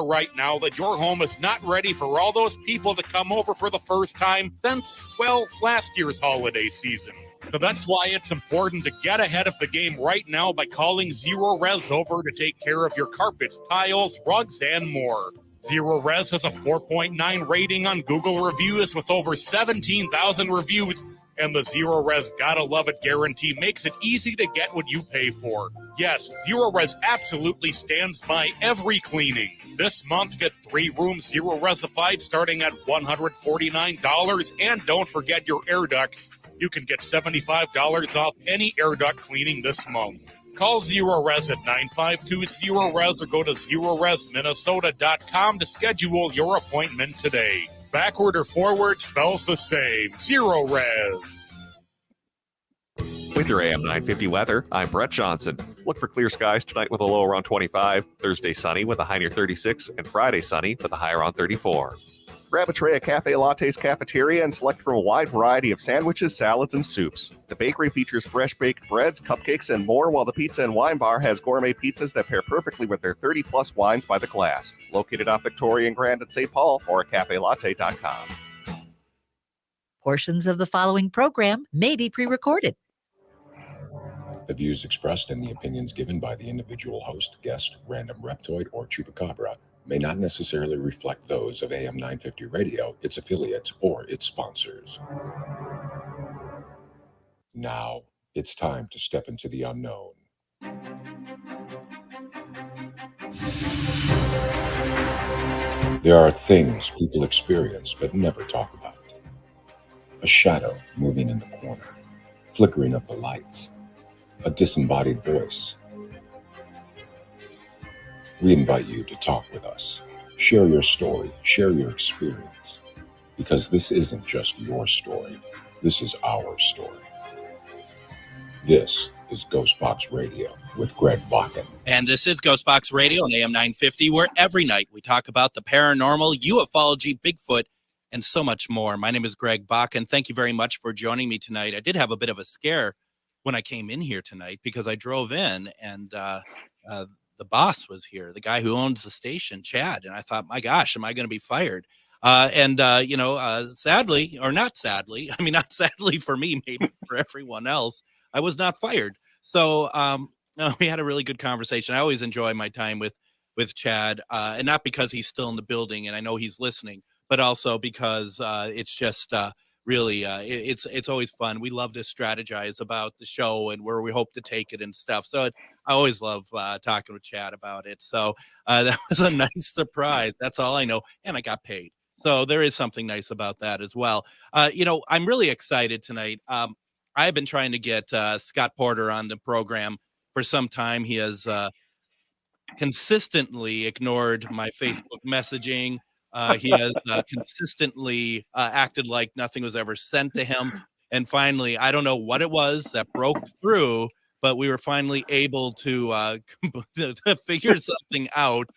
right now that your home is not ready for all those people to come over for the first time since, well, last year's holiday season. So that's why it's important to get ahead of the game right now by calling Zero Res over to take care of your carpets, tiles, rugs, and more. Zero Res has a 4.9 rating on Google reviews with over 17,000 reviews, and the Zero Res Gotta Love It guarantee makes it easy to get what you pay for. Yes, Zero Res absolutely stands by every cleaning. This month, get 3 rooms Zero Resified starting at $149, and don't forget your air ducts. You can get $75 off any air duct cleaning this month. Call Zero Res at 952-ZERO-RES or go to ZeroResMinnesota.com to schedule your appointment today. Backward or forward spells the same. Zero Res. With your AM 950 weather, I'm Brett Johnson. Look for clear skies tonight with a low around 25, Thursday sunny with a high near 36, and Friday sunny with a high around 34. Grab a tray of Cafe Lattes Cafeteria and select from a wide variety of sandwiches, salads, and soups. The bakery features fresh baked breads, cupcakes, and more, while the pizza and wine bar has gourmet pizzas that pair perfectly with their 30-plus wines by the glass. Located off Victoria and Grand at St. Paul or at cafelatte.com. Portions of the following program may be pre-recorded. The views expressed and the opinions given by the individual host, guest, random reptoid, or chupacabra may not necessarily reflect those of AM 950 Radio, its affiliates, or its sponsors. Now, it's time to step into the unknown. There are things people experience but never talk about. A shadow moving in the corner, flickering of the lights, a disembodied voice. We invite you to talk with us. Share your story, share your experience, because this isn't just your story. This is our story. This is GhostBox Radio with Greg Bakun. And this is GhostBox Radio on AM 950, where every night we talk about the paranormal, ufology, Bigfoot, and so much more. My name is Greg Bakun. Thank you very much for joining me tonight. I did have a bit of a scare when I came in here tonight because I drove in and the boss was here, the guy who owns the station, Chad. And I thought, my gosh, am I going to be fired? Sadly, or not sadly, I mean, not sadly for me, maybe for everyone else, I was not fired. So we had a really good conversation. I always enjoy my time with Chad, and not because he's still in the building and I know he's listening, but also because it's just really, it's always fun. We love to strategize about the show and where we hope to take it and stuff. So I always love talking with Chad about it. So that was a nice surprise. That's all I know. And I got paid. So there is something nice about that as well. I'm really excited tonight. I've been trying to get Scott Porter on the program for some time. He has consistently ignored my Facebook messaging. He has consistently acted like nothing was ever sent to him. And finally, I don't know what it was that broke through, but we were finally able to figure something out.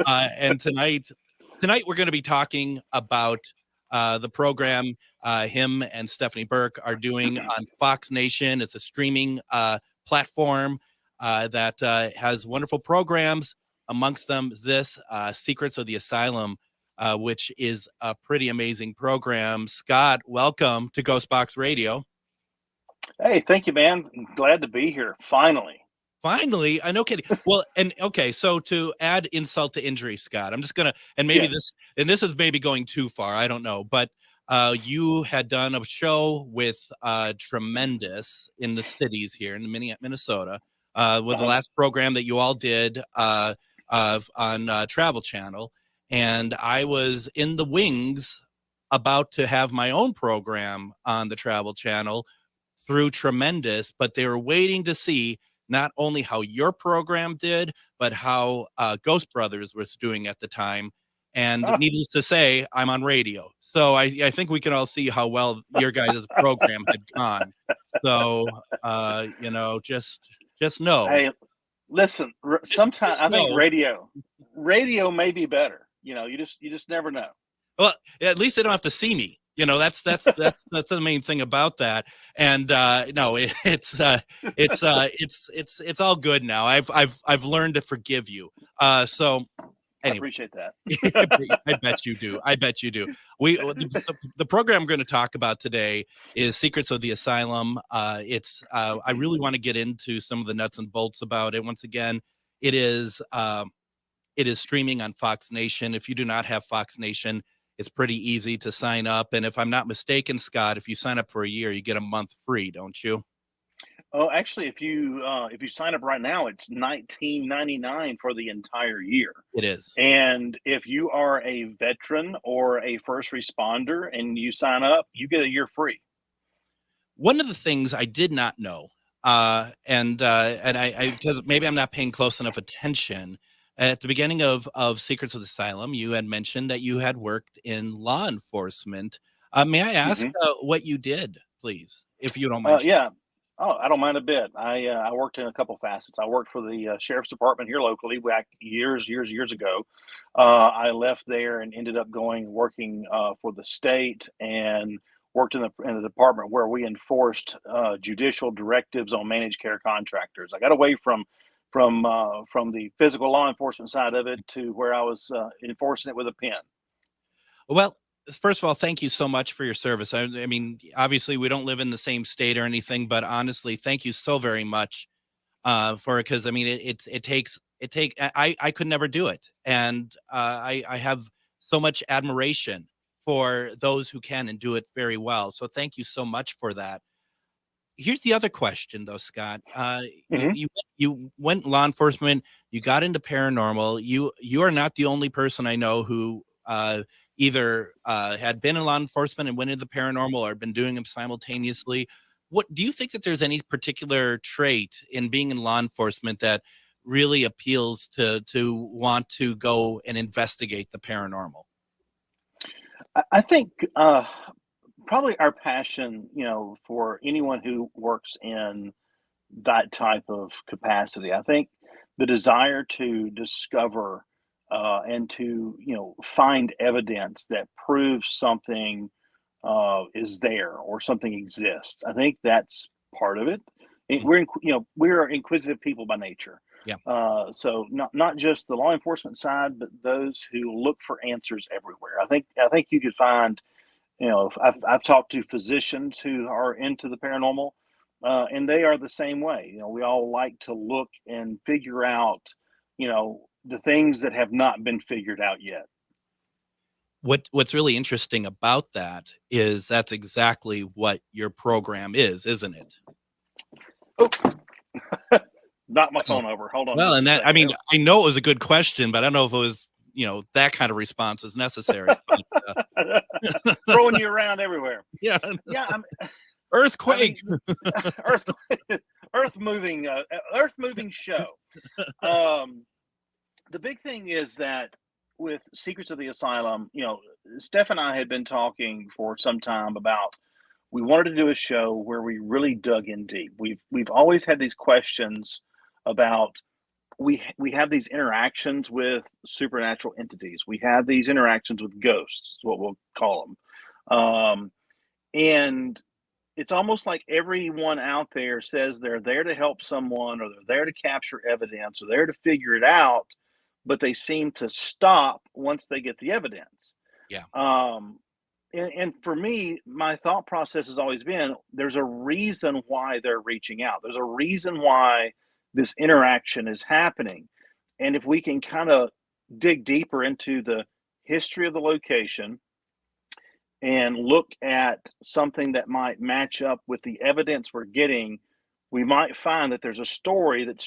And tonight we're going to be talking about the program him and Stephanie Burke are doing on Fox Nation. It's a streaming platform that has wonderful programs. Amongst them, this Secrets of the Asylum, which is a pretty amazing program. Scott, welcome to GhostBox Radio. Hey, thank you, man. I'm glad to be here. Finally, I know, kidding. Well, and okay, so to add insult to injury, Scott, I'm just gonna, and maybe this is maybe going too far. I don't know, but you had done a show with Tremendous in the cities here in Minnesota. Was the last program that you all did on Travel Channel. And I was in the wings about to have my own program on the Travel Channel through Tremendous, but they were waiting to see not only how your program did, but how Ghost Brothers was doing at the time. And needless to say, I'm on radio. So I think we can all see how well your guys' program had gone. So, just know. Hey, listen, sometimes I think radio may be better. You just never know. Well, at least they don't have to see me. That's the main thing about that. And no, it's all good now. I've learned to forgive you. So Anyway. I appreciate that. I bet you do. I bet you do. The program we're going to talk about today is Secrets of the Asylum. I really want to get into some of the nuts and bolts about it. Once again, it is streaming on Fox Nation. If you do not have Fox Nation, it's pretty easy to sign up. And if I'm not mistaken, Scott, if you sign up for a year, you get a month free, don't you? Oh, actually, if you sign up right now, it's $19.99 for the entire year. It is. And if you are a veteran or a first responder and you sign up, you get a year free. One of the things I did not know, and I because maybe I'm not paying close enough attention. At the beginning of Secrets of the Asylum, you had mentioned that you had worked in law enforcement. May I ask what you did, please, if you don't mind? Yeah. Oh, I don't mind a bit. I worked in a couple facets. I worked for the sheriff's department here locally back years ago. I left there and ended up working for the state and worked in the department where we enforced judicial directives on managed care contractors. I got away from the physical law enforcement side of it to where I was enforcing it with a pen. Well, first of all, thank you so much for your service. I mean, obviously we don't live in the same state or anything, but honestly, thank you so very much for it. Because I mean, I could never do it, and I have so much admiration for those who can and do it very well. So thank you so much for that. Here's the other question, though, Scott. You went law enforcement. You got into paranormal. You are not the only person I know who either had been in law enforcement and went into paranormal or been doing them simultaneously. What do you think that there's any particular trait in being in law enforcement that really appeals to want to go and investigate the paranormal? I think probably our passion, for anyone who works in that type of capacity. I think the desire to discover and to find evidence that proves something is there or something exists. I think that's part of it. We're inquisitive people by nature. Yeah. So not just the law enforcement side, but those who look for answers everywhere. I think you could find, I've talked to physicians who are into the paranormal, and they are the same way. We all like to look and figure out, the things that have not been figured out yet. What's really interesting about that is that's exactly what your program is, isn't it? Oh, knock my phone over. Hold on. Well, and that, I mean, I know it was a good question, but I don't know if it was, that kind of response is necessary. But, throwing you around everywhere. Yeah. Yeah. Earthquake. Earth moving show. The big thing is that with Secrets of the Asylum, Steph and I had been talking for some time about we wanted to do a show where we really dug in deep. We've always had these questions about we have these interactions with supernatural entities. We have these interactions with ghosts, is what we'll call them. And it's almost like everyone out there says they're there to help someone, or they're there to capture evidence, or they're to figure it out, but they seem to stop once they get the evidence. Yeah. And for me, my thought process has always been there's a reason why they're reaching out. There's a reason why this interaction is happening. And if we can kind of dig deeper into the history of the location and look at something that might match up with the evidence we're getting, we might find that there's a story that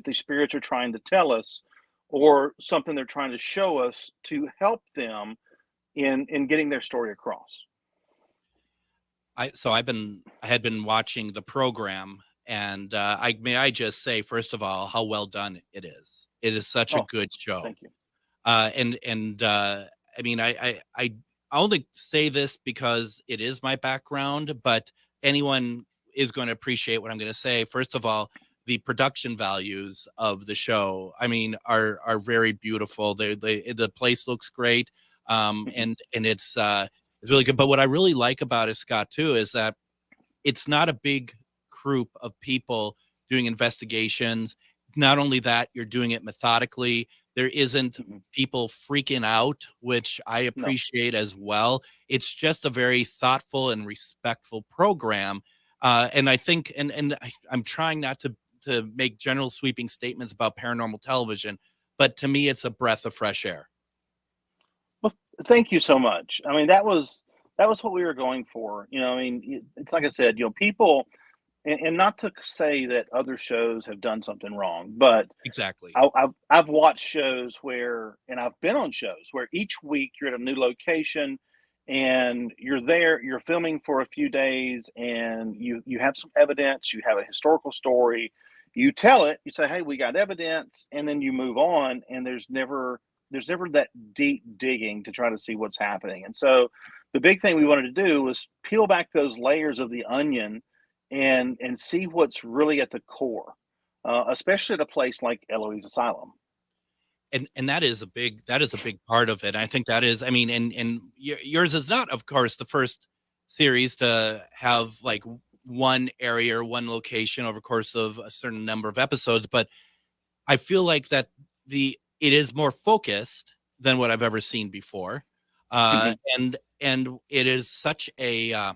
the spirits are trying to tell us, or something they're trying to show us to help them in getting their story across. I had been watching the program, and I just say, first of all, how well done it is. It is such a good show. Thank you. I mean, I only say this because it is my background, but anyone is going to appreciate what I'm going to say. First of all, the production values of the show, I mean, are very beautiful. The place looks great, and it's really good. But what I really like about it, Scott, too, is that it's not a big group of people doing investigations. Not only that, you're doing it methodically. There isn't people freaking out, which I No. appreciate as well. It's just a very thoughtful and respectful program. And I think, I'm trying not to make general sweeping statements about paranormal television, but to me, it's a breath of fresh air. Well, thank you so much. I mean, that was what we were going for. You know, I mean, it's like I said, you know, people, and not to say that other shows have done something wrong, but Exactly. I've watched shows where, and I've been on shows where each week you're at a new location, and you're there, you're filming for a few days, and you have some evidence, you have a historical story, you tell it, you say, hey, we got evidence, and then you move on, and there's never that deep digging to try to see what's happening. And so the big thing we wanted to do was peel back those layers of the onion and see what's really at the core, especially at a place like Eloise Asylum. And that is a big part of it. I think that is, I mean, and yours is not, of course, the first series to have like one area or one location over the course of a certain number of episodes, but I feel like that it is more focused than what I've ever seen before. And it is such a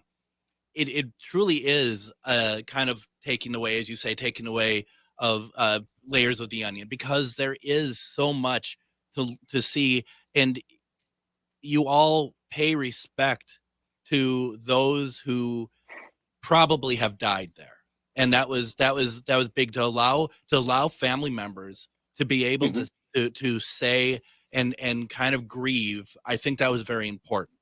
it truly is kind of taking away, as you say, taking away of layers of the onion, because there is so much to see, and you all pay respect to those who probably have died there, and that was big to allow family members to be able to say and kind of grieve. I think that was very important.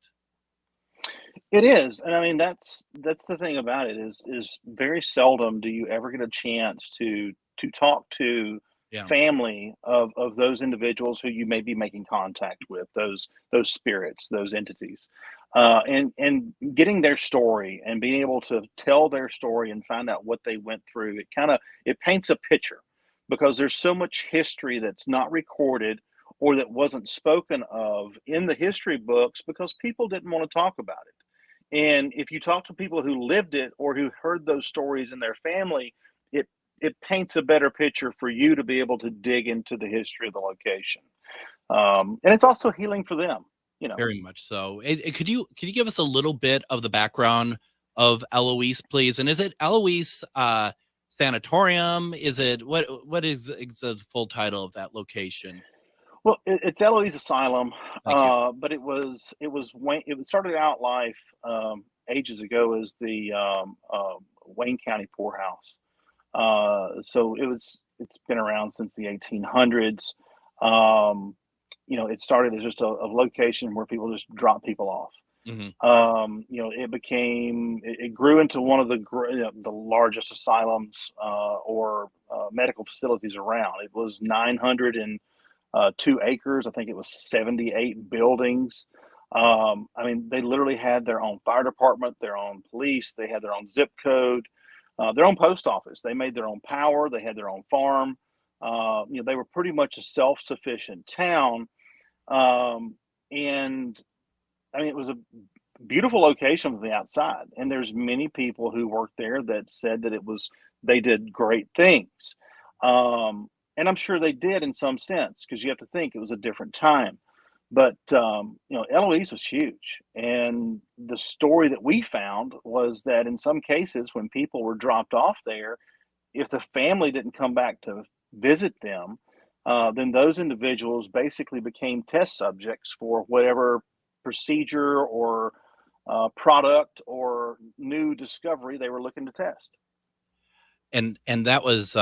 It is, and I mean that's the thing about it is very seldom do you ever get a chance to talk to Yeah. family of those individuals who you may be making contact with, those spirits, those entities, and getting their story and being able to tell their story and find out what they went through. It paints a picture, because there's so much history that's not recorded or that wasn't spoken of in the history books because people didn't want to talk about it. And if you talk to people who lived it or who heard those stories in their family, it paints a better picture for you to be able to dig into the history of the location. And it's also healing for them, you know. Very much so. Could you give us a little bit of the background of Eloise, please? And is it Eloise Sanatorium? Is it what is the full title of that location? Well, it's Eloise Asylum, Thank you. but it started out life ages ago as the Wayne County Poorhouse. So it's been around since the 1800s. You know, it started as just a location where people just drop people off. You know, it grew into one of the largest asylums or medical facilities around. It was 902 acres. I think it was 78 buildings. I mean, they literally had their own fire department, their own police. They had their own zip code, their own post office. They made their own power. They had their own farm. You know, they were pretty much a self-sufficient town. And I mean, it was a beautiful location from the outside. And there's many people who worked there that said that they did great things. And I'm sure they did in some sense, because you have to think it was a different time. But you know, Eloise was huge, and the story that we found was that in some cases, when people were dropped off there, if the family didn't come back to visit them, then those individuals basically became test subjects for whatever procedure or product or new discovery they were looking to test. And that was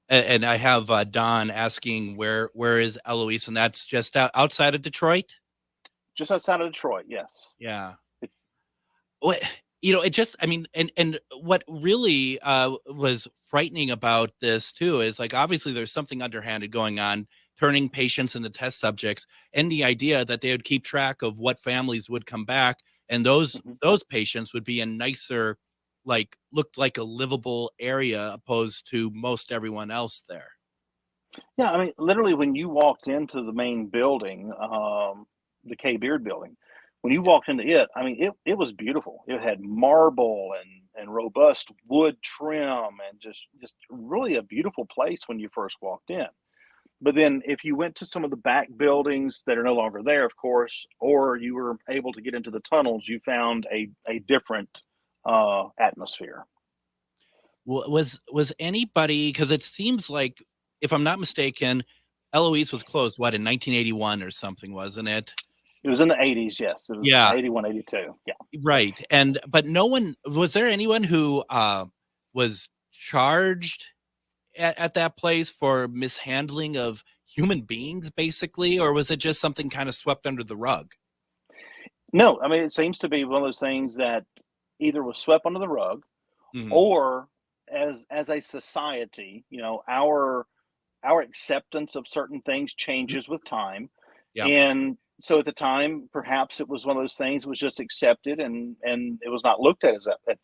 and I have Don asking where is Eloise, and that's just outside of Detroit. Just outside of Detroit, yes. Yeah. It's, What, you know, it just, I mean, and what really was frightening about this too is, like, obviously there's something underhanded going on, turning patients into test subjects, and the idea that they would keep track of what families would come back, and those patients would be in nicer, like, looked like a livable area opposed to most everyone else there. yeah, I mean, literally, when you walked into the main building, the K Beard building, when you walked into it, I mean, it was beautiful. It had marble and robust wood trim, and just really a beautiful place when you first walked in. But then if you went to some of the back buildings that are no longer there, of course, or you were able to get into the tunnels, you found a different atmosphere. Was anybody, because it seems like, if I'm not mistaken, Eloise was closed, what, in 1981 or something, wasn't it? It was in the 80s, yes. It was 81, 82. Yeah. Right. But was there anyone who was charged at that place for mishandling of human beings, basically, or was it just something kind of swept under the rug? No, I mean, it seems to be one of those things that either was swept under the rug, or as a society, our acceptance of certain things changes with time. Yeah. And so at the time, perhaps it was one of those things that was just accepted and it was not looked at at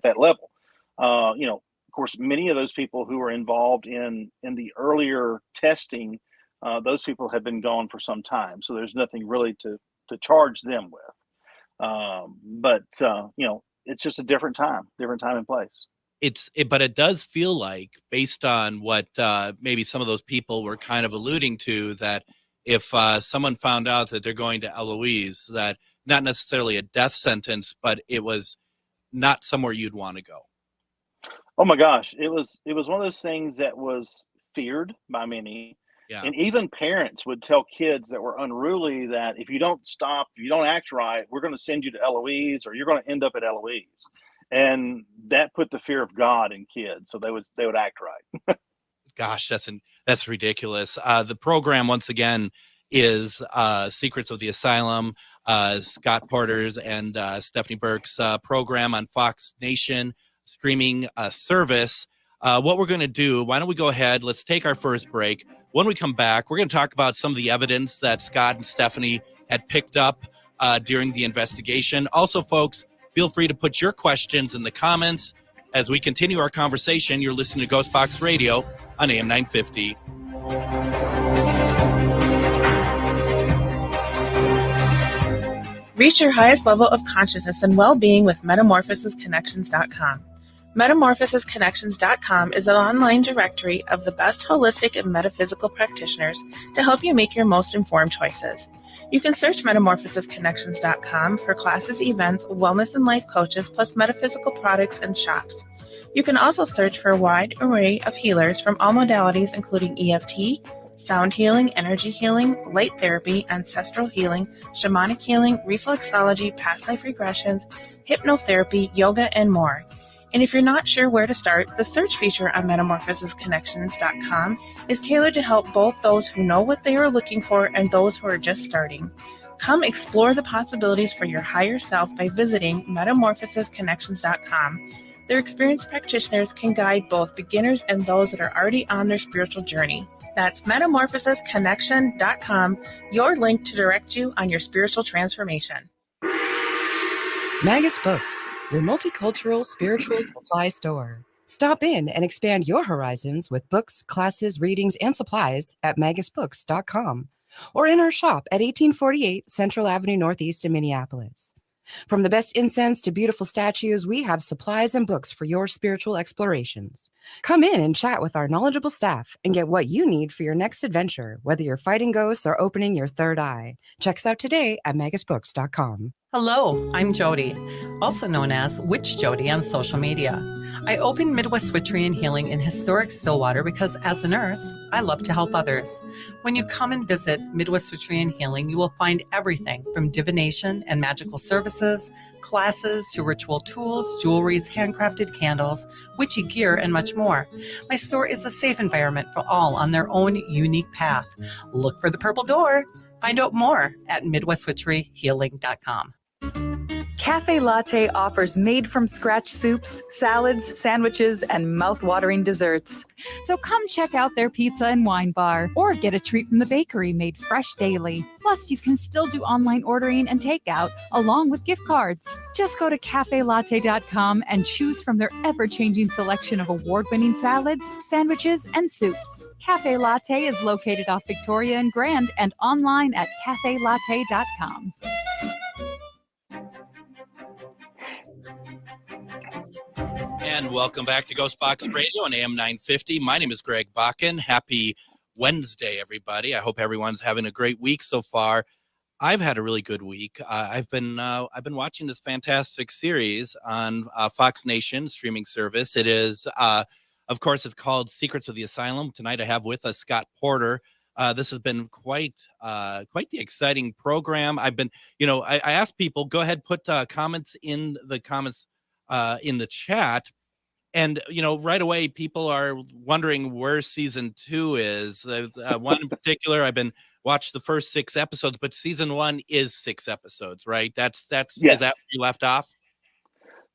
that level. Of course, many of those people who were involved in the earlier testing, those people have been gone for some time. So there's nothing really to charge them with. But it's just a different time and place. But it does feel like, based on what maybe some of those people were kind of alluding to, that if someone found out that they're going to Eloise, that not necessarily a death sentence, but it was not somewhere you'd want to go. Oh my gosh, it was one of those things that was feared by many. Yeah. And even parents would tell kids that were unruly that if you don't stop, if you don't act right, we're going to send you to Eloise, or you're going to end up at Eloise. And that put the fear of God in kids, so they would act right. Gosh, that's ridiculous. The program, once again, is Secrets of the Asylum, Scott Porter's and Stephanie Burke's program on Fox Nation streaming service. What we're going to do, why don't we go ahead, let's take our first break. When we come back, we're going to talk about some of the evidence that Scott and Stephanie had picked up during the investigation. Also, folks, feel free to put your questions in the comments as we continue our conversation. You're listening to GhostBox Radio on AM 950. Reach your highest level of consciousness and well-being with MetamorphosisConnections.com. MetamorphosisConnections.com is an online directory of the best holistic and metaphysical practitioners to help you make your most informed choices. You can search MetamorphosisConnections.com for classes, events, wellness and life coaches, plus metaphysical products and shops. You can also search for a wide array of healers from all modalities, including EFT, sound healing, energy healing, light therapy, ancestral healing, shamanic healing, reflexology, past life regressions, hypnotherapy, yoga, and more. And if you're not sure where to start, the search feature on MetamorphosisConnections.com is tailored to help both those who know what they are looking for and those who are just starting. Come explore the possibilities for your higher self by visiting MetamorphosisConnections.com. Their experienced practitioners can guide both beginners and those that are already on their spiritual journey. That's MetamorphosisConnection.com, your link to direct you on your spiritual transformation. Magus Books, your multicultural spiritual supply store. Stop in and expand your horizons with books, classes, readings, and supplies at magusbooks.com or in our shop at 1848 Central Avenue Northeast in Minneapolis. From the best incense to beautiful statues, we have supplies and books for your spiritual explorations. Come in and chat with our knowledgeable staff and get what you need for your next adventure, whether you're fighting ghosts or opening your third eye. Check us out today at magusbooks.com. Hello, I'm Jody, also known as Witch Jody on social media. I opened Midwest Witchery and Healing in historic Stillwater because as a nurse, I love to help others. When you come and visit Midwest Witchery and Healing, you will find everything from divination and magical services, classes to ritual tools, jewelries, handcrafted candles, witchy gear, and much more. My store is a safe environment for all on their own unique path. Look for the purple door. Find out more at MidwestWitcheryHealing.com. Cafe Latte offers made-from-scratch soups, salads, sandwiches, and mouth-watering desserts. So come check out their pizza and wine bar, or get a treat from the bakery made fresh daily. Plus, you can still do online ordering and takeout, along with gift cards. Just go to cafelatte.com and choose from their ever-changing selection of award-winning salads, sandwiches, and soups. Cafe Latte is located off Victoria and Grand and online at cafelatte.com. And welcome back to GhostBox Radio on AM 950. My name is Greg Bakun. Happy Wednesday, everybody. I hope everyone's having a great week so far. I've had a really good week. I've been watching this fantastic series on Fox Nation streaming service. It is, of course, it's called Secrets of the Asylum. Tonight I have with us Scott Porter. This has been quite the exciting program. I've been, I asked people, go ahead, put comments in the chat. And, right away, people are wondering where season 2 is. One in particular, I've been watched the first 6 episodes, but season 1 is 6 episodes, right? That's Yes. Is that where you left off?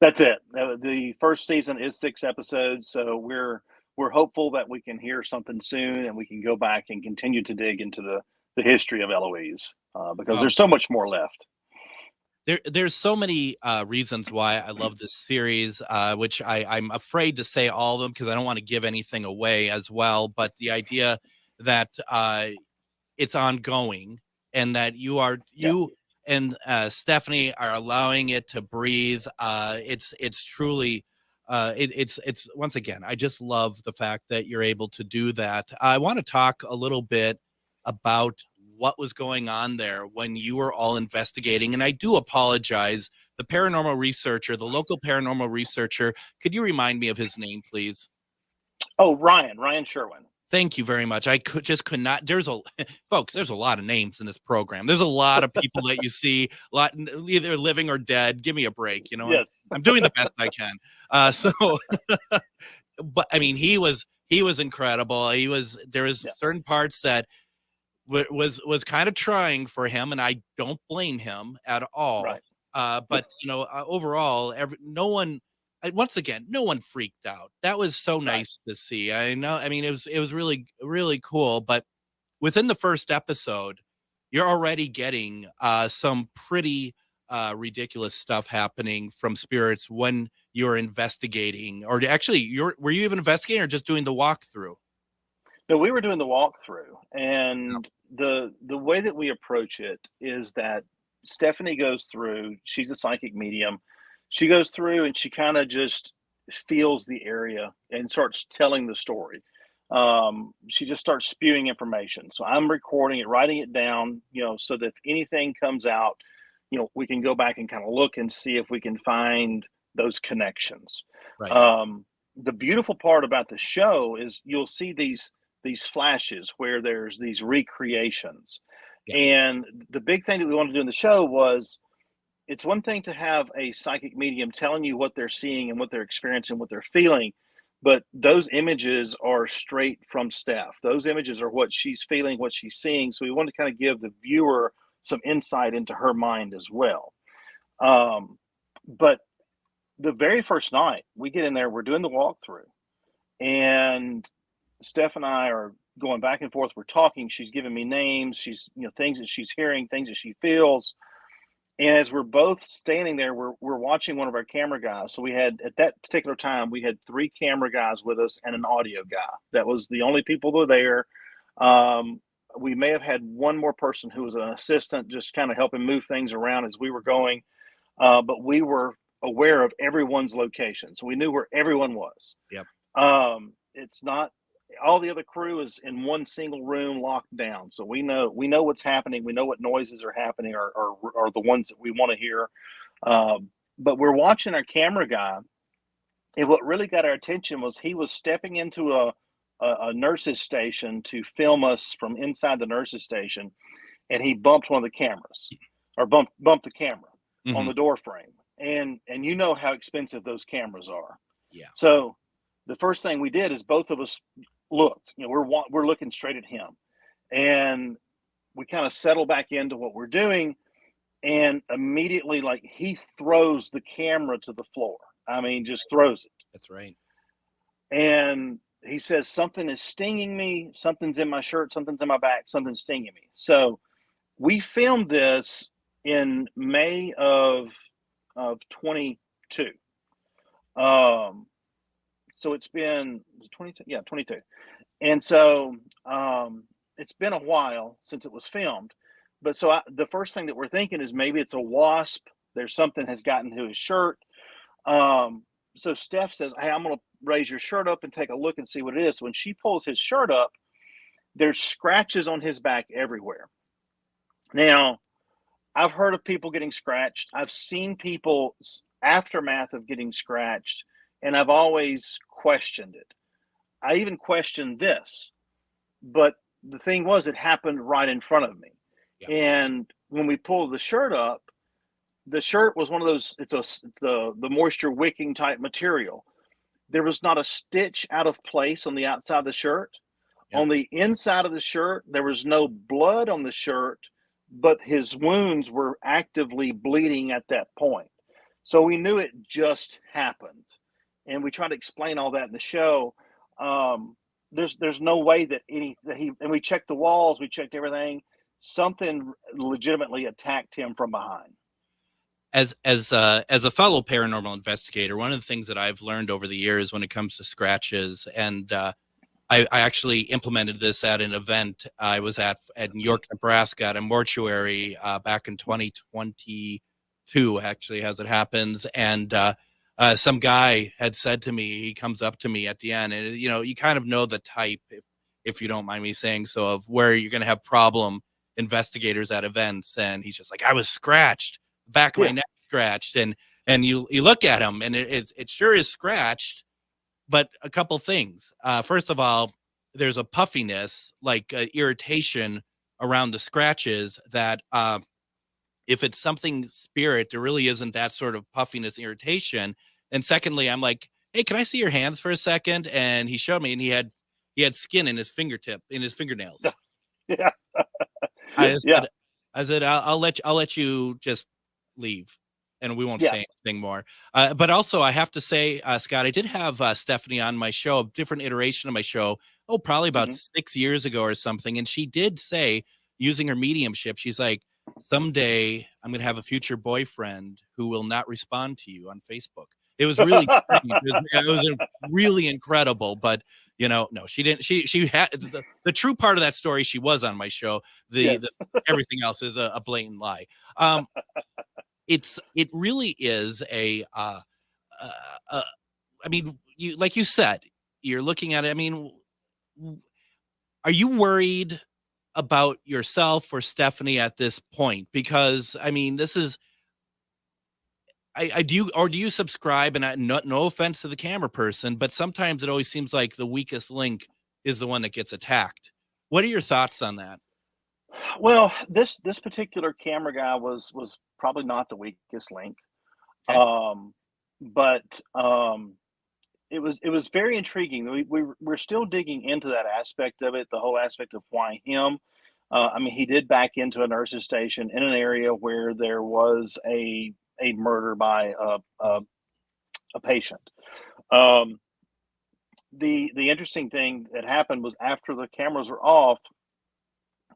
That's it. The first season is 6 episodes, so we're hopeful that we can hear something soon and we can go back and continue to dig into the history of Eloise because there's so much more left. There's so many reasons why I love this series, which I'm afraid to say all of them because I don't want to give anything away as well. But the idea that it's ongoing and that you and Stephanie are allowing it to breathe. It's truly, it's once again, I just love the fact that you're able to do that. I want to talk a little bit about what was going on there when you were all investigating. And I do apologize. The local paranormal researcher, could you remind me of his name, please? Oh, Ryan Sherwin. Thank you very much. I could not. Folks, there's a lot of names in this program. There's a lot of people that you see, either living or dead. Give me a break. Yes. I'm doing the best I can. But I mean, he was incredible. There was certain parts that was kind of trying for him, and I don't blame him at all. Right. But overall, no one freaked out. That was so nice to see. I know. I mean, it was really, really cool. But within the first episode, you're already getting some pretty ridiculous stuff happening from spirits when you're investigating. Or actually, were you even investigating or just doing the walkthrough? No, we were doing the walkthrough, and the way that we approach it is that Stephanie goes through. She's a psychic medium. She goes through and she kind of just feels the area and starts telling the story. She just starts spewing information. So I'm recording it, writing it down, so that if anything comes out, we can go back and kind of look and see if we can find those connections. Right. The beautiful part about the show is you'll see these flashes where there's these recreations. Yeah. And the big thing that we wanted to do in the show was, it's one thing to have a psychic medium telling you what they're seeing and what they're experiencing, what they're feeling, but those images are straight from Steph. Those images are what she's feeling, what she's seeing. So we want to kind of give the viewer some insight into her mind as well. But the very first night we get in there, we're doing the walkthrough, and Steph and I are going back and forth. We're talking. She's giving me names. She's, things that she's hearing, things that she feels. And as we're both standing there, we're watching one of our camera guys. So we had, at that particular time, we had 3 camera guys with us and an audio guy. That was the only people that were there. We may have had one more person who was an assistant, just kind of helping move things around as we were going. But we were aware of everyone's location. So we knew where everyone was. Yep. It's not, all the other crew is in one single room locked down. So we know what's happening. We know what noises are happening or the ones that we want to hear. But we're watching our camera guy. And what really got our attention was he was stepping into a nurse's station to film us from inside the nurse's station. And he bumped one of the cameras, or bumped the camera on the door frame. And you know how expensive those cameras are. Yeah. So the first thing we did is both of us looked. We're looking straight at him, and we kind of settle back into what we're doing. And immediately, like, he throws the camera to the floor. I mean, just throws it. That's right. And he says, "Something is stinging me. Something's in my shirt. Something's in my back. Something's stinging me." So we filmed this in May of 22. So it's been 22. Yeah, 22. And so it's been a while since it was filmed. But so the first thing that we're thinking is maybe it's a wasp. There's something has gotten to his shirt. So Steph says, "Hey, I'm going to raise your shirt up and take a look and see what it is." So when she pulls his shirt up, there's scratches on his back everywhere. Now, I've heard of people getting scratched. I've seen people's aftermath of getting scratched, and I've always questioned it. I even questioned this, but the thing was, it happened right in front of me. Yeah. And when we pulled the shirt up, the shirt was one of those, the moisture wicking type material. There was not a stitch out of place on the outside of the shirt. Yep. On the inside of the shirt, there was no blood on the shirt, but his wounds were actively bleeding at that point. So we knew it just happened. And we tried to explain all that in the show. There's no way that and we checked the walls, we checked everything. Something legitimately attacked him from behind. As a fellow paranormal investigator, one of the things that I've learned over the years when it comes to scratches, and I actually implemented this at an event I was at York, Nebraska, at a mortuary back in 2022, actually, as it happens. And some guy had said to me, he comes up to me at the end, and you kind of know the type, if you don't mind me saying so, of where you're going to have problem investigators at events. And he's just like, I was scratched, back of my neck scratched, and you look at him, and it sure is scratched. But a couple things. First of all, there's a puffiness, like irritation around the scratches that if it's something spirit, there really isn't that sort of puffiness irritation. And secondly, I'm like, hey, can I see your hands for a second? And he showed me, and he had skin in his fingernails. Yeah. I said, I'll let you just leave, and we won't say anything more. But also, I have to say, Scott, I did have Stephanie on my show, a different iteration of my show, probably about 6 years ago or something. And she did say, using her mediumship, she's like, someday I'm going to have a future boyfriend who will not respond to you on Facebook. It was really, it was really incredible. But no, she didn't. She had the true part of that story. She was on my show. The everything else is a blatant lie. It really is I mean, like you said, you're looking at it. I mean, are you worried about yourself or Stephanie at this point? Because I mean, this is, do you subscribe? And no offense to the camera person, but sometimes it always seems like the weakest link is the one that gets attacked. What are your thoughts on that? Well, this particular camera guy was probably not the weakest link, okay. But it was very intriguing. We're still digging into that aspect of it, the whole aspect of why him. I mean, he did back into a nurse's station in an area where there was a murder by a patient. The interesting thing that happened was, after the cameras were off,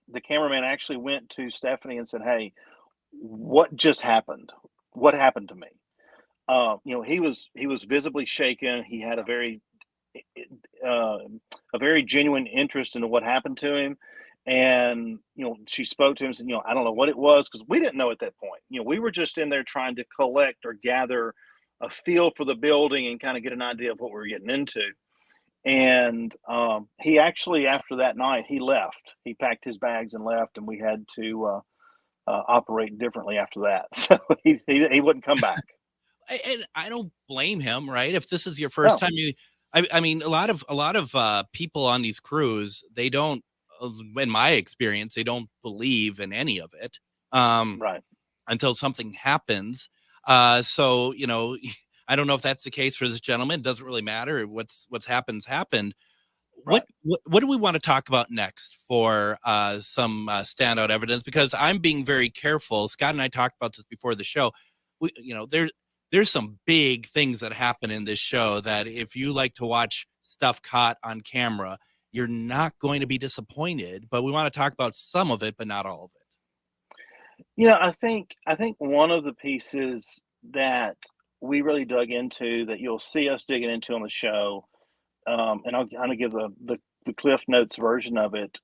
the cameraman actually went to Stephanie and said, "Hey, what just happened? What happened to me?" He was visibly shaken. He had a very genuine interest in what happened to him. And, she spoke to him and said, I don't know what it was, because we didn't know at that point. We were just in there trying to collect or gather a feel for the building and kind of get an idea of what we were getting into. And he actually, after that night, he left. He packed his bags and left, and we had to operate differently after that. So he wouldn't come back. And I don't blame him, right? If this is your first time, I mean, a lot of people on these crews, they don't, in my experience, they don't believe in any of it, right, until something happens. So I don't know if that's the case for this gentleman. It doesn't really matter. What's happened. Right. What do we want to talk about next for some standout evidence? Because I'm being very careful. Scott and I talked about this before the show. There's some big things that happen in this show that, if you like to watch stuff caught on camera, you're not going to be disappointed. But we want to talk about some of it, but not all of it. I think one of the pieces that we really dug into, that you'll see us digging into on the show, and I'll kind of give the Cliff Notes version of it.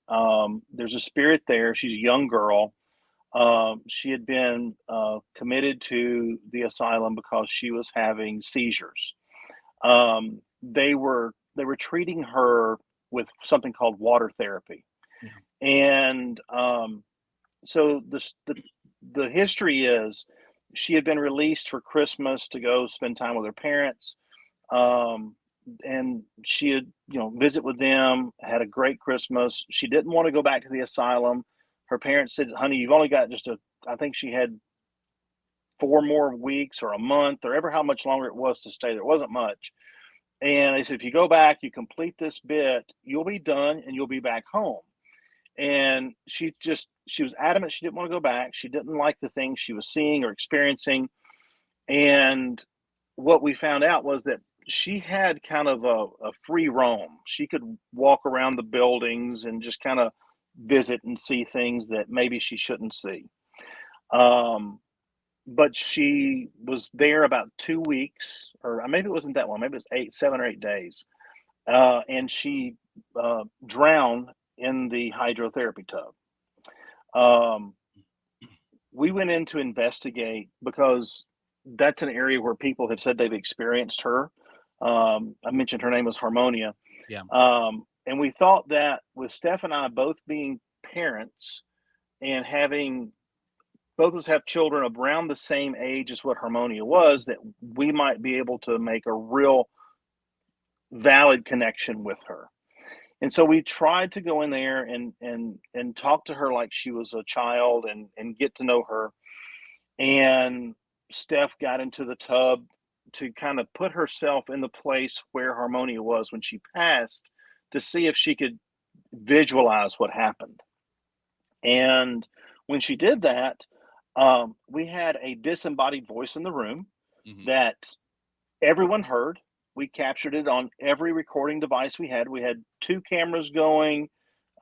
There's a spirit there. She's a young girl. She had been committed to the asylum because she was having seizures. They were treating her with something called water therapy. And so the history is she had been released for Christmas to go spend time with her parents. And she had, visit with them, had a great Christmas. She didn't want to go back to the asylum. Her parents said, honey, you've only got I think she had 4 more weeks or a month or ever how much longer it was to stay there. It wasn't much. And they said, if you go back, you complete this bit, you'll be done and you'll be back home. And she was adamant she didn't want to go back. She didn't like the things she was seeing or experiencing. And what we found out was that she had kind of a free roam. She could walk around the buildings and just kind of visit and see things that maybe she shouldn't see. But she was there about 2 weeks, or maybe it wasn't that long. Maybe it was 7 or 8 days. And she drowned in the hydrotherapy tub. We went in to investigate because that's an area where people have said they've experienced her. I mentioned her name was Harmonia. Yeah. And we thought that with Steph and I both being parents and having both of us have children around the same age as what Harmonia was, that we might be able to make a real valid connection with her. And so we tried to go in there and talk to her like she was a child and get to know her. And Steph got into the tub to kind of put herself in the place where Harmonia was when she passed, to see if she could visualize what happened. And when she did that, we had a disembodied voice in the room that everyone heard. We captured it on every recording device we had. We had 2 cameras going,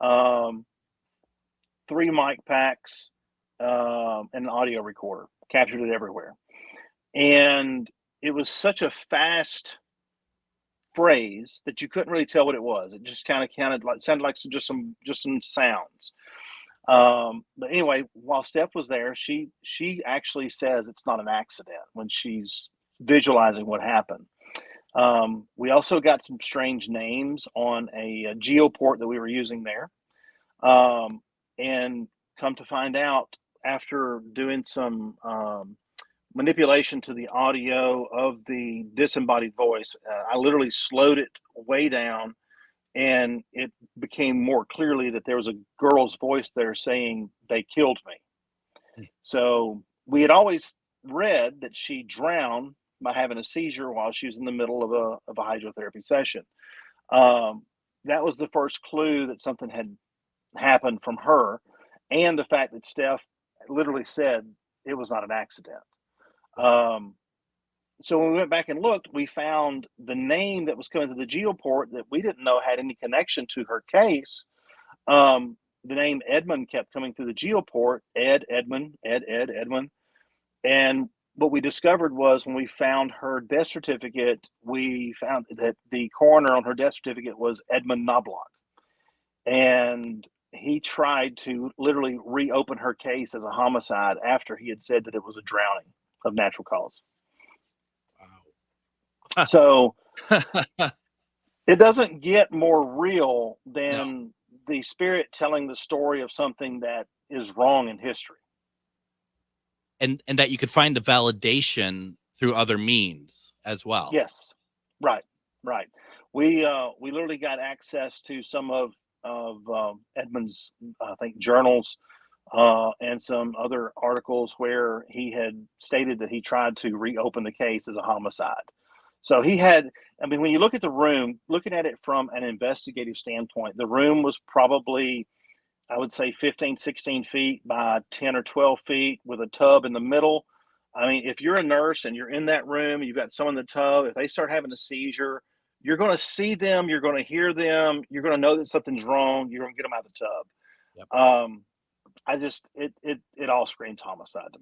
3 mic packs, and an audio recorder. Captured it everywhere. And it was such a fast phrase that you couldn't really tell what it was. It just kind of sounded like just some sounds. But anyway, while Steph was there, she actually says it's not an accident when she's visualizing what happened. We also got some strange names on a geoport that we were using there. And come to find out, after doing some manipulation to the audio of the disembodied voice, I literally slowed it way down, and it became more clearly that there was a girl's voice there saying, "They killed me." So we had always read that she drowned by having a seizure while she was in the middle of a hydrotherapy session. That was the first clue that something had happened from her, and the fact that Steph literally said it was not an accident. So when we went back and looked, we found the name that was coming to the geoport that we didn't know had any connection to her case. The name Edmund kept coming through the geoport, Edmund. And what we discovered was, when we found her death certificate, we found that the coroner on her death certificate was Edmund Knobloch. And he tried to literally reopen her case as a homicide after he had said that it was a drowning of natural cause. Wow. So it doesn't get more real than the spirit telling the story of something that is wrong in history. And that you could find the validation through other means as well. Yes. Right. We literally got access to some of Edmund's, I think, journals, and some other articles where he had stated that he tried to reopen the case as a homicide. So he had, when you look at the room, looking at it from an investigative standpoint, the room was probably, I would say, 15, 16 feet by 10 or 12 feet with a tub in the middle. If you're a nurse and you're in that room, you've got someone in the tub, if they start having a seizure, you're going to see them, you're going to hear them, you're going to know that something's wrong, you're going to get them out of the tub. Yep. It all screams homicide to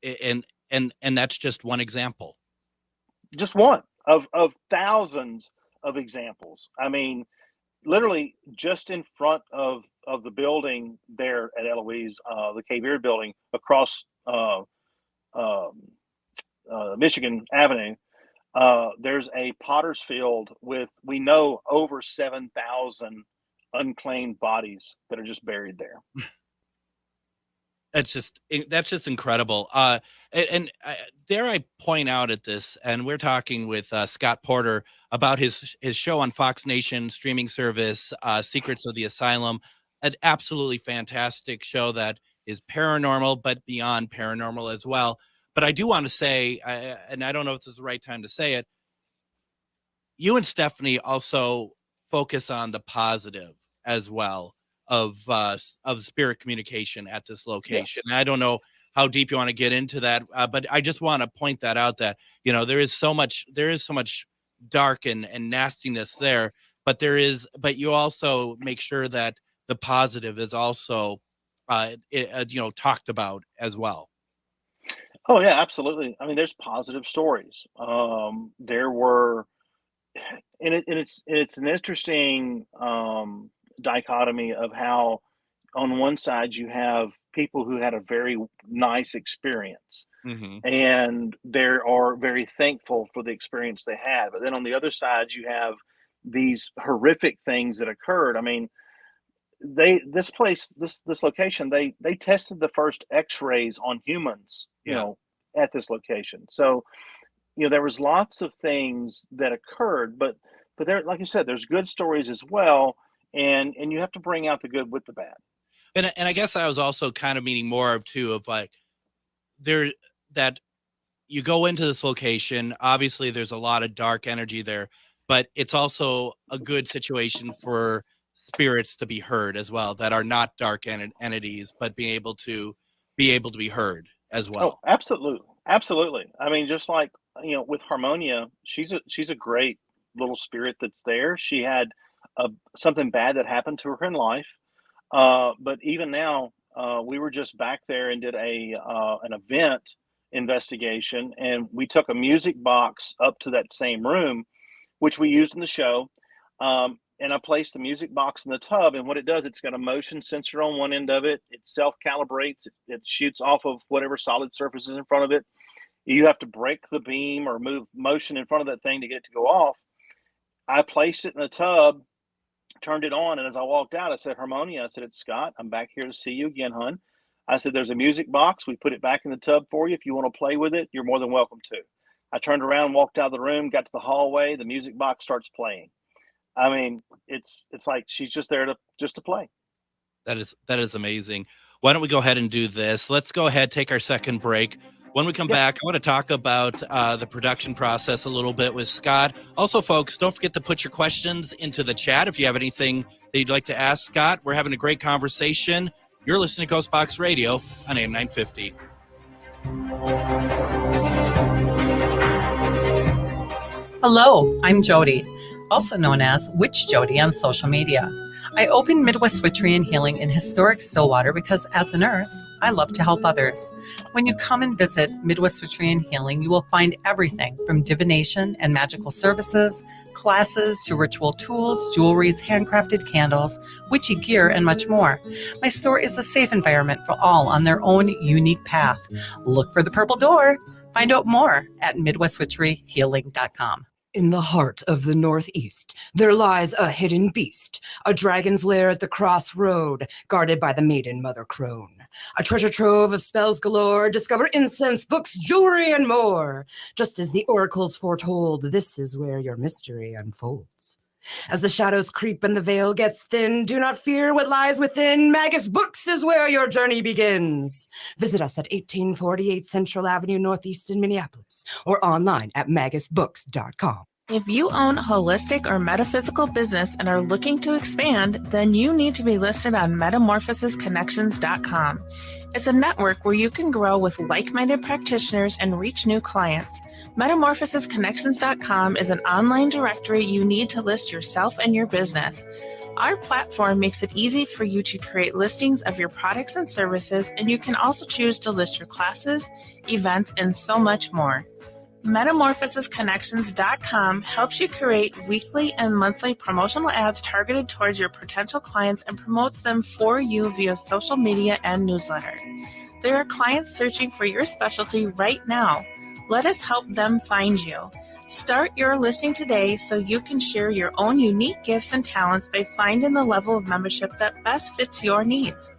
me. And that's just one example. Just one of thousands of examples. Literally just in front of the building there at Eloise, the K Beard building, across Michigan Avenue, there's a potter's field with, we know, over 7,000 unclaimed bodies that are just buried there. That's just incredible. And dare I point out at this, and we're talking with Scott Porter about his show on Fox Nation streaming service, Secrets of the Asylum, an absolutely fantastic show that is paranormal, but beyond paranormal as well. But I do want to say, and I don't know if this is the right time to say it, you and Stephanie also focus on the positive as well of spirit communication at this location. Yeah. I don't know how deep you want to get into that, but I just want to point that out that, there is so much dark and nastiness there, but you also make sure that the positive is also, talked about as well. Oh yeah, absolutely. I mean, there's positive stories. There were, and it's an interesting, dichotomy of how on one side you have people who had a very nice experience, and they are very thankful for the experience they had, but then on the other side you have these horrific things that occurred. I mean, this location, they tested the first x-rays on humans, at this location. So there was lots of things that occurred, but there, like you said, there's good stories as well. And you have to bring out the good with the bad. And I guess I was also kind of meaning more of like that you go into this location. Obviously, there's a lot of dark energy there, but it's also a good situation for spirits to be heard as well, that are not dark entities, but being able to be heard as well. Oh, absolutely. I mean, just like with Harmonia, she's a great little spirit that's there. She had something bad that happened to her in life, but even now, we were just back there and did an event investigation, and we took a music box up to that same room, which we used in the show, and I placed the music box in the tub, and what it does, it's got a motion sensor on one end of it. It self-calibrates. It shoots off of whatever solid surface is in front of it. You have to break the beam or move motion in front of that thing to get it to go off. I placed it in the tub, turned it on, and as I walked out, I said, Harmonia, I said, it's Scott. I'm back here to see you again, hon. I said, there's a music box. We put it back in the tub for you. If you want to play with it, you're more than welcome to. I turned around, walked out of the room, got to the hallway. The music box starts playing. I mean, it's like she's just there to play. That is amazing. Why don't we go ahead and do this? Let's go ahead, take our second break. When we come back, I want to talk about the production process a little bit with Scott. Also, folks, don't forget to put your questions into the chat if you have anything that you'd like to ask Scott. We're having a great conversation. You're listening to GhostBox Radio on AM 950. Hello, I'm Jody, also known as Witch Jody on social media. I opened Midwest Witchery and Healing in historic Stillwater because as a nurse, I love to help others. When you come and visit Midwest Witchery and Healing, you will find everything from divination and magical services, classes to ritual tools, jewelries, handcrafted candles, witchy gear, and much more. My store is a safe environment for all on their own unique path. Look for the purple door. Find out more at MidwestWitcheryHealing.com. In the heart of the Northeast, there lies a hidden beast, a dragon's lair at the crossroad, guarded by the maiden Mother Crone. A treasure trove of spells galore, discover incense, books, jewelry, and more. Just as the oracles foretold, this is where your mystery unfolds. As the shadows creep and the veil gets thin, do not fear what lies within. Magus Books is where your journey begins. Visit us at 1848 Central Avenue Northeast in Minneapolis or online at magusbooks.com. If you own a holistic or metaphysical business and are looking to expand, then you need to be listed on metamorphosisconnections.com. It's a network where you can grow with like-minded practitioners and reach new clients. Metamorphosisconnections.com is an online directory you need to list yourself and your business. Our platform makes it easy for you to create listings of your products and services, and you can also choose to list your classes, events, and so much more. Metamorphosisconnections.com helps you create weekly and monthly promotional ads targeted towards your potential clients and promotes them for you via social media and newsletter. There are clients searching for your specialty right now. Let us help them find you. Start your listing today so you can share your own unique gifts and talents by finding the level of membership that best fits your needs.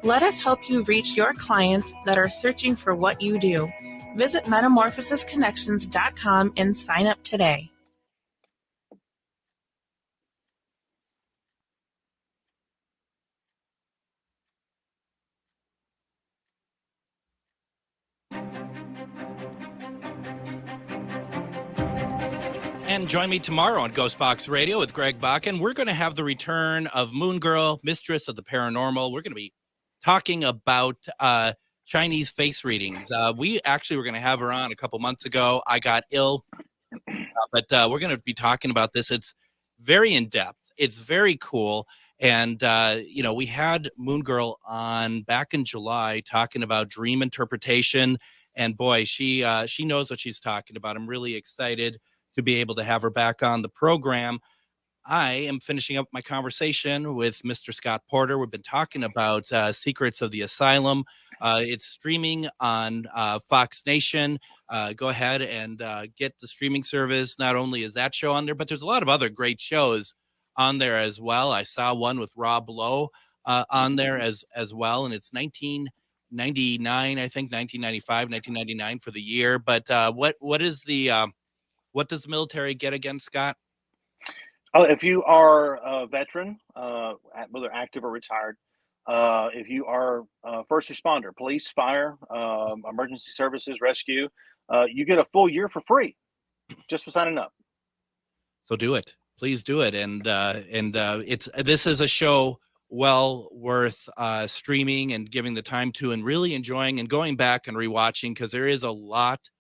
Let us help you reach your clients that are searching for what you do. Visit metamorphosisconnections.com and sign up today. And join me tomorrow on GhostBox Radio with Greg Bakun. We're going to have the return of Moon Girl, Mistress of the Paranormal. We're going to be talking about Chinese face readings. We actually were going to have her on a couple months ago. I got ill, but we're going to be talking about this. It's very in-depth. It's very cool. And, we had Moon Girl on back in July talking about dream interpretation. And boy, she knows what she's talking about. I'm really excited to be able to have her back on the program. I am finishing up my conversation with Mr. Scott Porter. We've been talking about Secrets of the Asylum. It's streaming on Fox Nation. Go ahead and get the streaming service. Not only is that show on there, but there's a lot of other great shows on there as well. I saw one with Rob Lowe on there as well, and it's 1999, I think, 1995, 1999 for the year. But what is the what does the military get again, Scott? If you are a veteran, whether active or retired, if you are first responder, police, fire, emergency services, rescue, you get a full year for free just for signing up. So do it. Please do it. And this is a show well worth streaming and giving the time to and really enjoying and going back and rewatching, because there is a lot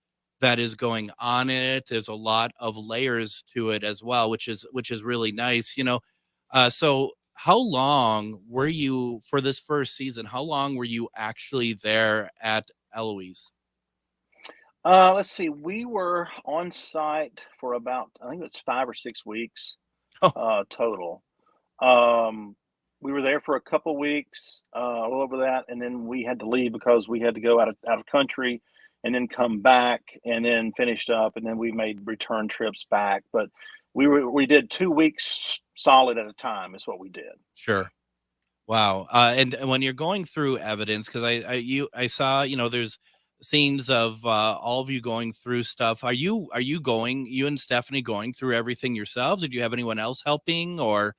that is going on in it. There's a lot of layers to it as well, which is really nice. So how long were you for this first season? How long were you actually there at Eloise? Let's see. We were on site for about, I think it's 5 or 6 weeks total. We were there for a couple weeks, a little over that, and then we had to leave because we had to go out of country and then come back and then finished up, and then we made return trips back. But we did 2 weeks solid at a time is what we did. Sure. Wow. And when you're going through evidence, because I saw, there's scenes of all of you going through stuff. Are you and Stephanie going through everything yourselves, or do you have anyone else helping? Or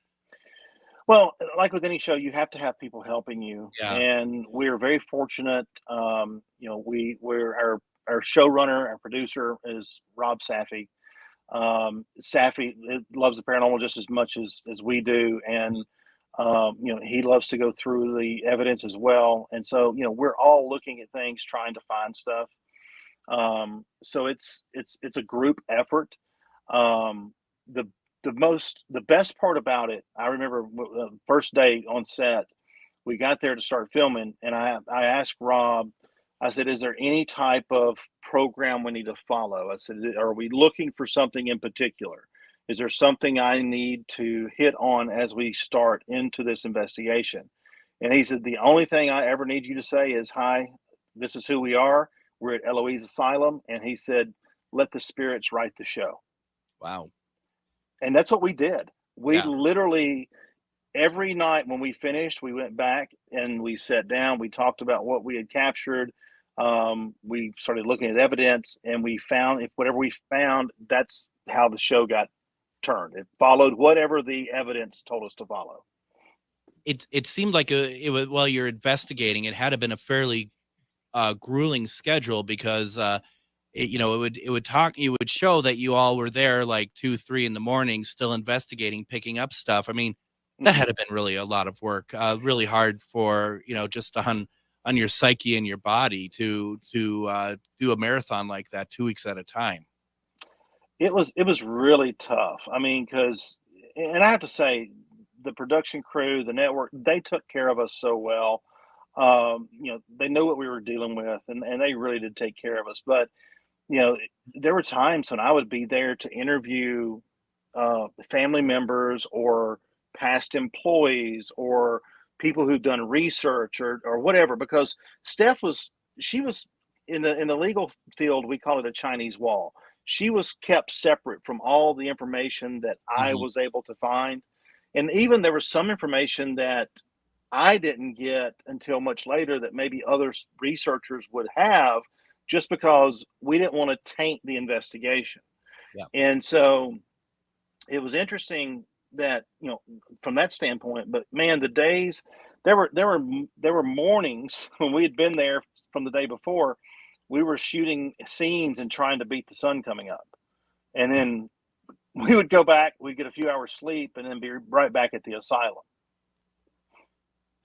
well, like with any show, you have to have people helping you. Yeah. And we're very fortunate. We're our showrunner, our producer is Rob Safi. Safi loves the paranormal just as much as we do. And, he loves to go through the evidence as well. And so, we're all looking at things, trying to find stuff. So it's a group effort. The best part about it, I remember the first day on set, we got there to start filming, and I asked Rob, I said, is there any type of program we need to follow? I said, are we looking for something in particular? Is there something I need to hit on as we start into this investigation? And he said, the only thing I ever need you to say is, hi, this is who we are. We're at Eloise Asylum. And he said, let the spirits write the show. Wow. And that's what we did. We literally, every night when we finished, we went back and we sat down. We talked about what we had captured. We started looking at evidence, and we found, if whatever we found, that's how the show got turned. It followed whatever the evidence told us to follow. It seemed like it was, while you're investigating, it had to have been a fairly grueling schedule, because it would show that you all were there like 2, 3 in the morning, still investigating, picking up stuff. I mean, that had to have been really a lot of work, really hard for, just on your psyche and your body to do a marathon like that 2 weeks at a time. It was really tough. I mean, and I have to say, the production crew, the network, they took care of us so well. They know what we were dealing with, and they really did take care of us. But there were times when I would be there to interview family members or past employees or people who've done research or whatever, because Steph was in the legal field, we call it a Chinese wall. she was kept separate from all the information that I was able to find. And even there was some information that I didn't get until much later that maybe other researchers would have, just because we didn't want to taint the investigation. Yeah. And so it was interesting that, from that standpoint. But man, the days, there were mornings when we had been there from the day before. We were shooting scenes and trying to beat the sun coming up, and then we would go back. We'd get a few hours sleep, and then be right back at the asylum.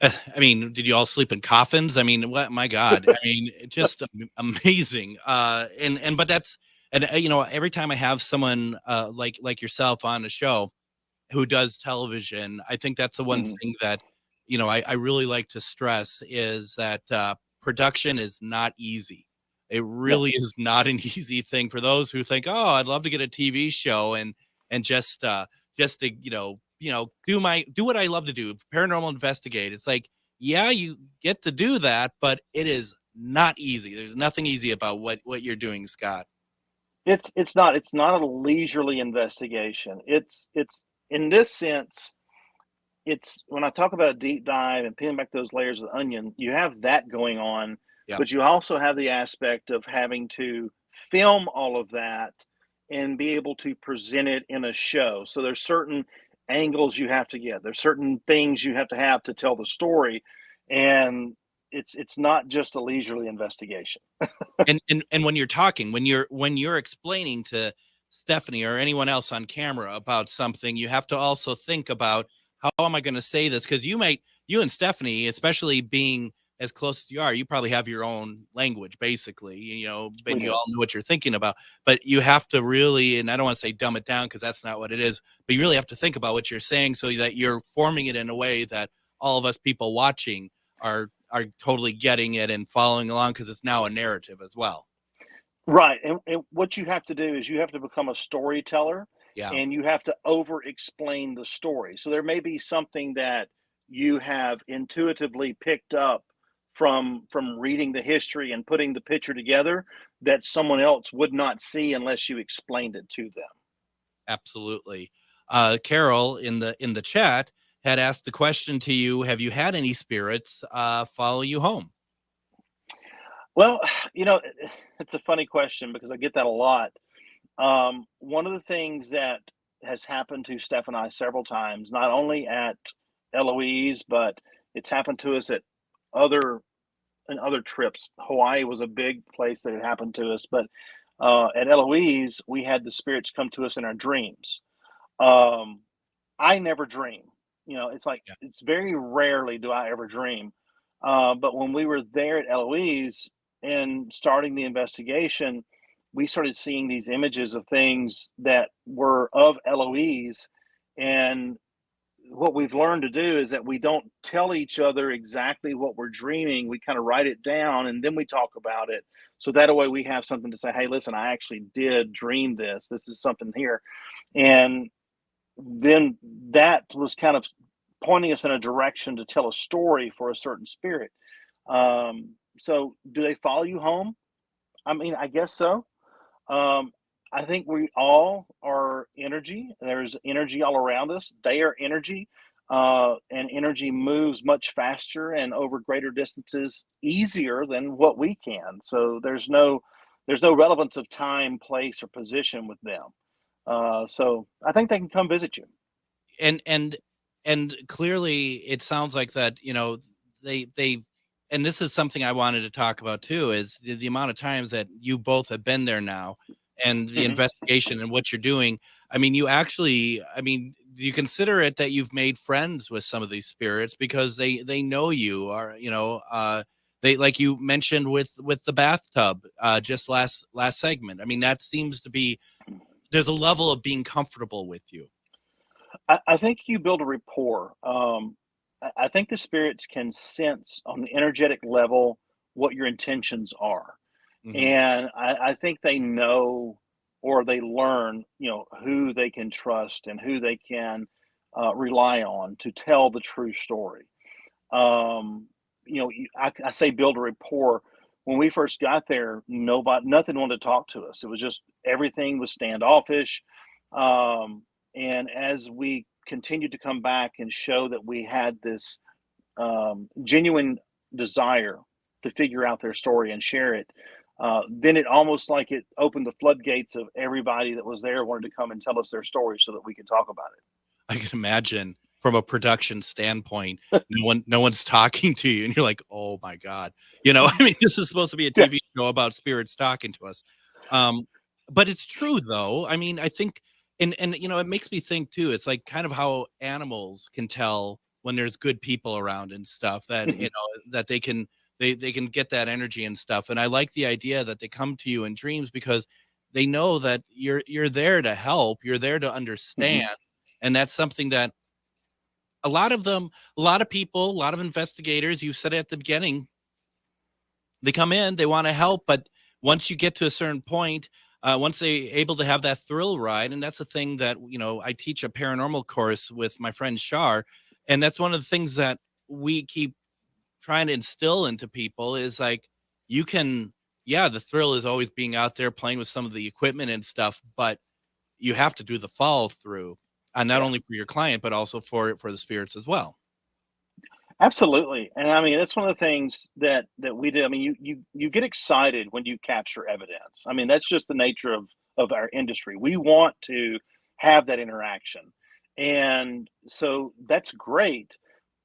I mean, did you all sleep in coffins? I mean, what? My God! I mean, just amazing. But that's, every time I have someone like yourself on a show who does television, I think that's the one thing that I really like to stress is that production is not easy. It really is not an easy thing for those who think, oh, I'd love to get a TV show and just to do what I love to do, paranormal investigate. It's like, yeah, you get to do that, but it is not easy. There's nothing easy about what you're doing, Scott. It's not a leisurely investigation. It's in this sense, it's when I talk about a deep dive and peeling back those layers of the onion, you have that going on, but you also have the aspect of having to film all of that and be able to present it in a show. So there's certain angles you have to get. There's certain things you have to tell the story, and it's not just a leisurely investigation. and when you're talking, when you're explaining to Stephanie or anyone else on camera about something, you have to also think about, how am I going to say this? Because you and Stephanie, especially being as close as you are, you probably have your own language, basically, and you all know what you're thinking about. But you have to really, and I don't want to say dumb it down because that's not what it is, but you really have to think about what you're saying so that you're forming it in a way that all of us people watching are totally getting it and following along, because it's now a narrative as well. Right. And what you have to do is you have to become a storyteller. Yeah. And you have to over explain the story. So there may be something that you have intuitively picked up from reading the history and putting the picture together that someone else would not see unless you explained it to them. Absolutely. Carol in the chat had asked the question to you, have you had any spirits follow you home? Well, it's a funny question because I get that a lot. One of the things that has happened to Steph and I several times, not only at Eloise, but it's happened to us at other trips. Hawaii was a big place that had happened to us, but at Eloise, we had the spirits come to us in our dreams. I never dream. It's like, it's very rarely do I ever dream. But when we were there at Eloise and starting the investigation, we started seeing these images of things that were of Eloise. And what we've learned to do is that we don't tell each other exactly what we're dreaming. We kind of write it down and then we talk about it. So that way we have something to say, hey, listen, I actually did dream this. This is something here. And then that was kind of pointing us in a direction to tell a story for a certain spirit. So do they follow you home? I mean, I guess so. I think we all are energy. There's energy all around us. They are energy, and energy moves much faster and over greater distances easier than what we can. So there's no relevance of time, place, or position with them. So I think they can come visit you. And clearly, it sounds like that. They've. And this is something I wanted to talk about too, is the amount of times that you both have been there now and the investigation and what you're doing. I mean, do you consider it that you've made friends with some of these spirits because they know you, or, they, like you mentioned with the bathtub, just last segment. I mean, that seems to be, there's a level of being comfortable with you. I think you build a rapport. I think the spirits can sense on the energetic level what your intentions are. And I think they know, or they learn, who they can trust and who they can rely on to tell the true story. I say build a rapport. when we first got there, nothing wanted to talk to us. It was just everything was standoffish. And as we continued to come back and show that we had this genuine desire to figure out their story and share it, then it almost like it opened the floodgates of everybody that was there wanted to come and tell us their story so that we could talk about it. I can imagine from a production standpoint, no one's talking to you and you're like, oh my God, I mean, this is supposed to be a TV show about spirits talking to us. But it's true though. I mean, I think, and it makes me think too, it's like kind of how animals can tell when there's good people around and stuff that, that they can get that energy and stuff. And I like the idea that they come to you in dreams because they know that you're there to help, you're there to understand. And that's something that a lot of people, a lot of investigators, you said at the beginning, they come in, they want to help, but once you get to a certain point, once they're able to have that thrill ride, and that's the thing that, I teach a paranormal course with my friend Shar, and that's one of the things that we keep trying to instill into people is like, you can, the thrill is always being out there playing with some of the equipment and stuff, but you have to do the follow through. And not only for your client, but also for the spirits as well. Absolutely. And I mean, that's one of the things that we do. I mean, you get excited when you capture evidence. I mean, that's just the nature of our industry. We want to have that interaction. And so that's great.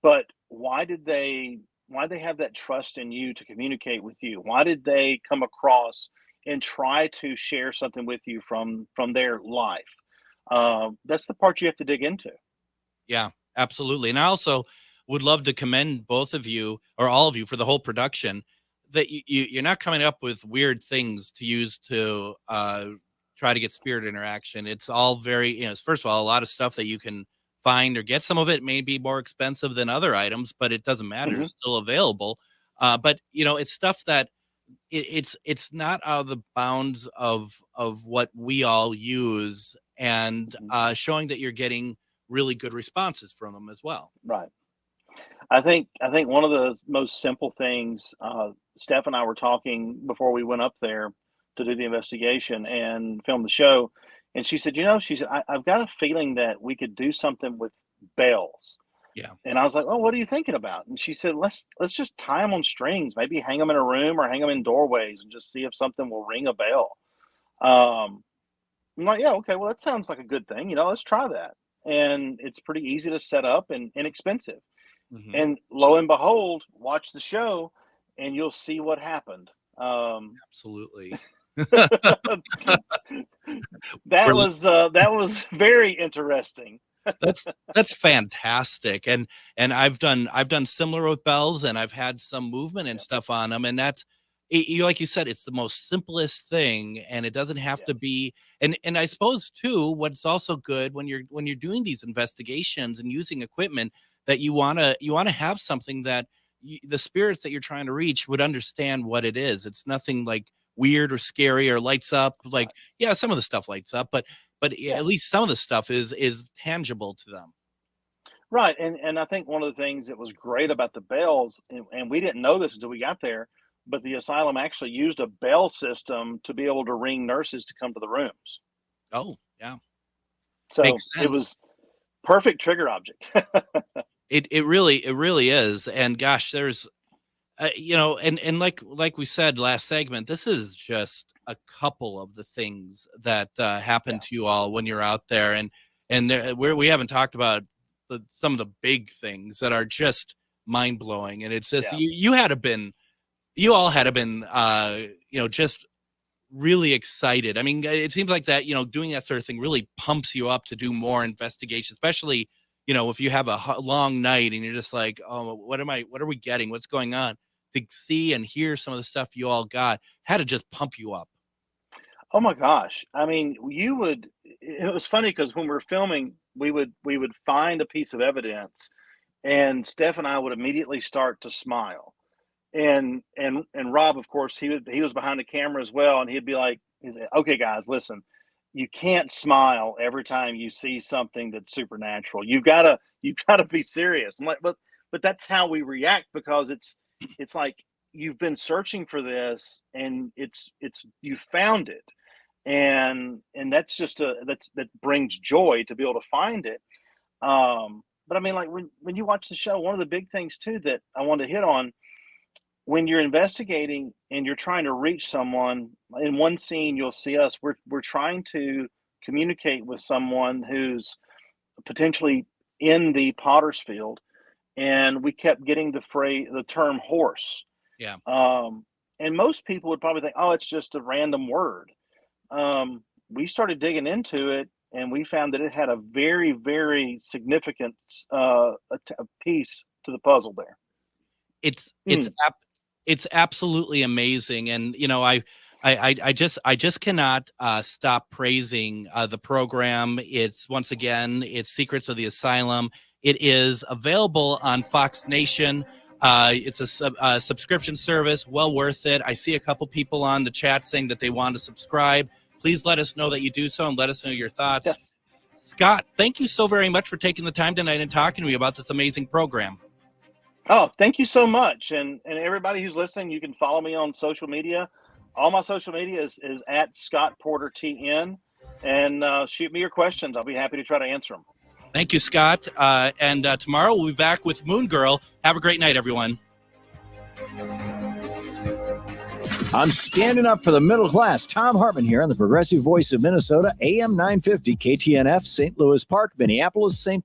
But why did they have that trust in you to communicate with you? Why did they come across and try to share something with you from their life? That's the part you have to dig into. Yeah, absolutely. And I also would love to commend both of you or all of you for the whole production that you're not coming up with weird things to use to try to get spirit interaction. It's all very, first of all, a lot of stuff that you can find or get. Some of it may be more expensive than other items, but it doesn't matter. It's still available. But it's stuff that it's not out of the bounds of what we all use, and showing that you're getting really good responses from them as well. Right. I think one of the most simple things, Steph and I were talking before we went up there to do the investigation and film the show. And she said, I've got a feeling that we could do something with bells. Yeah. And I was like, oh, what are you thinking about? And she said, let's just tie them on strings, maybe hang them in a room or hang them in doorways and just see if something will ring a bell. I'm like, yeah, okay, well, that sounds like a good thing. Let's try that. And it's pretty easy to set up and inexpensive. And lo and behold, watch the show and you'll see what happened. Absolutely. That was very interesting. That's fantastic. And I've done similar with bells, and I've had some movement and stuff on them, and that's like you said, it's the most simplest thing, and it doesn't have to be. And I suppose too, what's also good when you're doing these investigations and using equipment, that you want to have something that the spirits that you're trying to reach would understand what it is. It's nothing like weird or scary or lights up. Like, yeah, some of the stuff lights up, but at least some of the stuff is tangible to them. Right. And I think one of the things that was great about the bells, and we didn't know this until we got there, but the asylum actually used a bell system to be able to ring nurses to come to the rooms. Oh, yeah. So it was perfect trigger object. It really is. And gosh, there's, and like we said last segment, this is just a couple of the things that happen to you all when you're out there. And we haven't talked about some of the big things that are just mind blowing. And it's just, you all had to been, just really excited. I mean, it seems like that, doing that sort of thing really pumps you up to do more investigation, especially, if you have a long night and you're just like, oh, what are we getting? What's going on? To see and hear some of the stuff you all got had to just pump you up. Oh my gosh. I mean, it was funny because when we were filming, we would find a piece of evidence and Steph and I would immediately start to smile. And Rob, of course, he was behind the camera as well. And he'd be like, okay, guys, listen, you can't smile every time you see something that's supernatural. You've got to be serious. I'm like, but that's how we react, because it's like, you've been searching for this, and it's you found it, and that's just that brings joy to be able to find it. But I mean, like when you watch the show, one of the big things too that I want to hit on, when you're investigating and you're trying to reach someone, in one scene you'll see us, we're trying to communicate with someone who's potentially in the potter's field, and we kept getting the term horse. Yeah. And most people would probably think, oh, it's just a random word. We started digging into it, and we found that it had a very, very significant a piece to the puzzle there. It's absolutely amazing, and you know, I just cannot stop praising the program. It's once again, it's Secrets of the Asylum. It is available on Fox Nation. It's a subscription service, well worth it. I see a couple people on the chat saying that they want to subscribe. Please let us know that you do so, and let us know your thoughts. Yes. Scott, thank you so very much for taking the time tonight and talking to me about this amazing program. Oh, thank you so much. And everybody who's listening, you can follow me on social media. All my social media is at Scott Porter TN, and shoot me your questions. I'll be happy to try to answer them. Thank you, Scott. And tomorrow we'll be back with Moon Girl. Have a great night, everyone. I'm standing up for the middle class. Tom Hartman here on the Progressive Voice of Minnesota, AM 950, KTNF, St. Louis Park, Minneapolis, St.